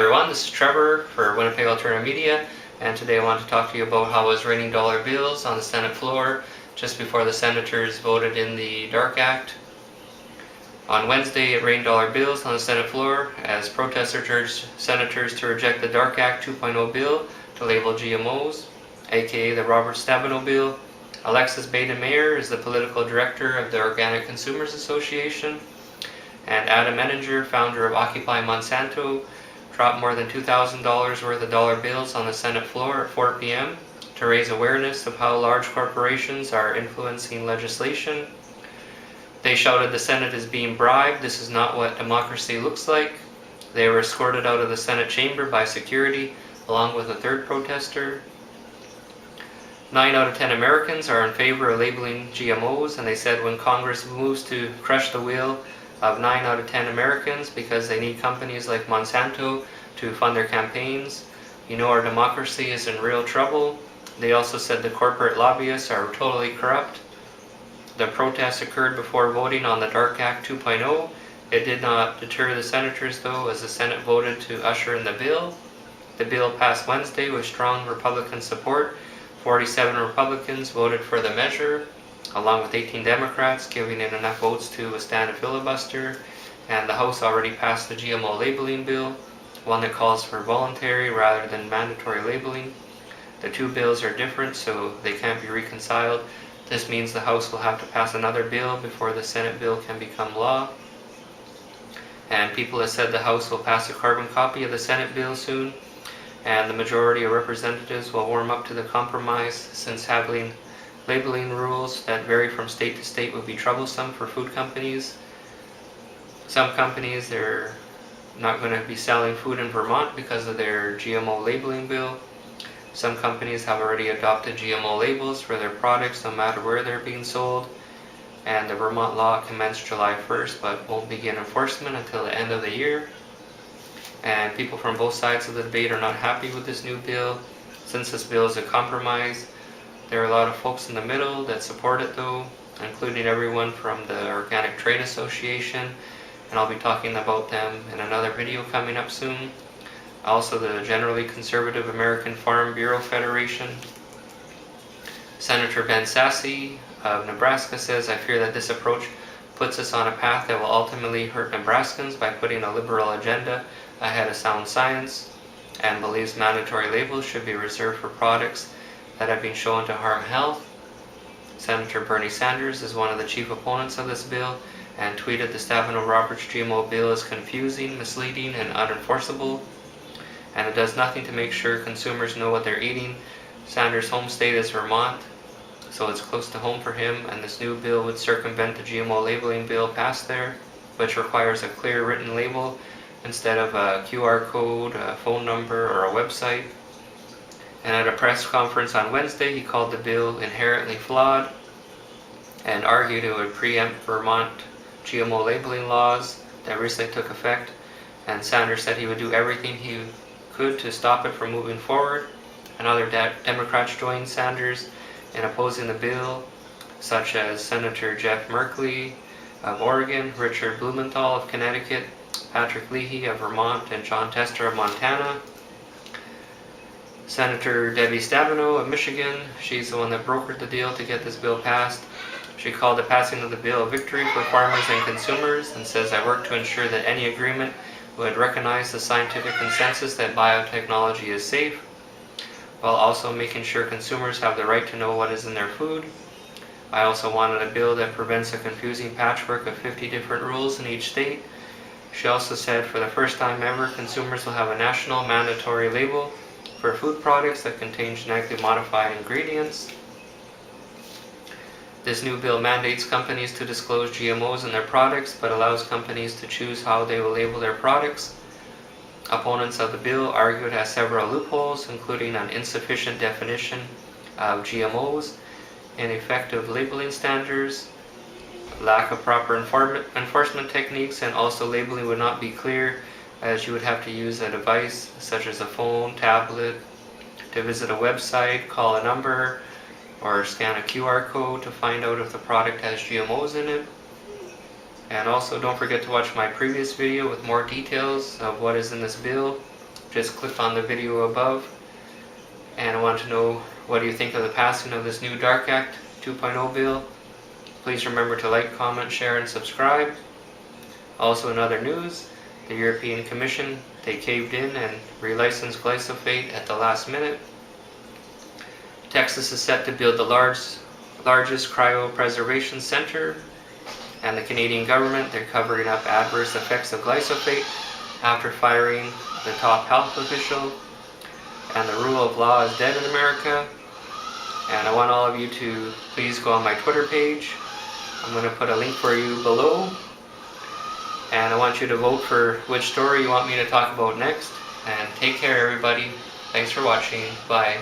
everyone, this is Trevor for Winnipeg Alternative Media, and today I want to talk to you about how it was raining dollar bills on the Senate floor just before the Senators voted in the DARK Act. On Wednesday, it rained dollar bills on the Senate floor as protesters urged Senators to reject the DARK Act 2.0 bill to label GMOs, aka the Robert Stabenow bill. Alexis Baden-Mayer is the political director of the Organic Consumers Association, and Adam Ettinger, founder of Occupy Monsanto, dropped more than $2,000 worth of dollar bills on the Senate floor at 4 p.m. to raise awareness of how large corporations are influencing legislation. They shouted the Senate is being bribed, this is not what democracy looks like. They were escorted out of the Senate chamber by security along with a third protester. 9 out of 10 Americans are in favor of labeling GMOs, and they said when Congress moves to crush the will of 9 out of 10 Americans because they need companies like Monsanto to fund their campaigns, you know our democracy is in real trouble. They also said the corporate lobbyists are totally corrupt. The protests occurred before voting on the DARK Act 2.0. It did not deter the senators though, as the Senate voted to usher in the bill. The bill passed Wednesday with strong Republican support. 47 Republicans voted for the measure, along with 18 Democrats, giving it enough votes to withstand a filibuster. And the House already passed the GMO labeling bill, one that calls for voluntary rather than mandatory labeling. The two bills are different, so they can't be reconciled. This means the House will have to pass another bill before the Senate bill can become law. And people have said the House will pass a carbon copy of the Senate bill soon, and the majority of representatives will warm up to the compromise, since having labeling rules that vary from state to state would be troublesome for food companies. Some companies, they're not going to be selling food in Vermont because of their GMO labeling bill. Some companies have already adopted GMO labels for their products no matter where they're being sold. And the Vermont law commenced July 1st but won't begin enforcement until the end of the year. And people from both sides of the debate are not happy with this new bill. Since this bill is a compromise, there are a lot of folks in the middle that support it though, including everyone from the Organic Trade Association, and I'll be talking about them in another video coming up soon. Also the generally conservative American Farm Bureau Federation. Senator Ben Sasse of Nebraska says, I fear that this approach puts us on a path that will ultimately hurt Nebraskans by putting a liberal agenda ahead of sound science, and believes mandatory labels should be reserved for products that have been shown to harm health. Senator Bernie Sanders is one of the chief opponents of this bill and tweeted the Stabenow-Roberts GMO bill is confusing, misleading, and unenforceable, and it does nothing to make sure consumers know what they're eating. Sanders' home state is Vermont, so it's close to home for him, and this new bill would circumvent the GMO labeling bill passed there, which requires a clear written label instead of a QR code, a phone number, or a website. And at a press conference on Wednesday, he called the bill inherently flawed and argued it would preempt Vermont GMO labeling laws that recently took effect. And Sanders said he would do everything he could to stop it from moving forward. And other Democrats joined Sanders in opposing the bill, such as Senator Jeff Merkley of Oregon, Richard Blumenthal of Connecticut, Patrick Leahy of Vermont, and John Tester of Montana. Senator Debbie Stabenow of Michigan, she's the one that brokered the deal to get this bill passed. She called the passing of the bill a victory for farmers and consumers and says, I work to ensure that any agreement would recognize the scientific consensus that biotechnology is safe, while also making sure consumers have the right to know what is in their food. I also wanted a bill that prevents a confusing patchwork of 50 different rules in each state. She also said for the first time ever, consumers will have a national mandatory label for food products that contain genetically modified ingredients. This new bill mandates companies to disclose GMOs in their products, but allows companies to choose how they will label their products. Opponents of the bill argue it has several loopholes, including an insufficient definition of GMOs, ineffective labeling standards, lack of proper enforcement techniques, and also labeling would not be clear, as you would have to use a device such as a phone, tablet, to visit a website, call a number, or scan a QR code to find out if the product has GMOs in it. And also don't forget to watch my previous video with more details of what is in this bill. just click on the video above. And I want to know, what do you think of the passing of this new Dark Act 2.0 bill? Please remember to like, comment, share, and subscribe. Also, in other news, the European Commission, they caved in and relicensed glyphosate at the last minute. Texas is set to build the largest cryopreservation center, and the Canadian government, they're covering up adverse effects of glyphosate after firing the top health official, and the rule of law is dead in America. And I want all of you to please go on my Twitter page. I'm going to put a link for you below, and I want you to vote for which story you want me to talk about next. And take care, everybody. Thanks for watching. Bye.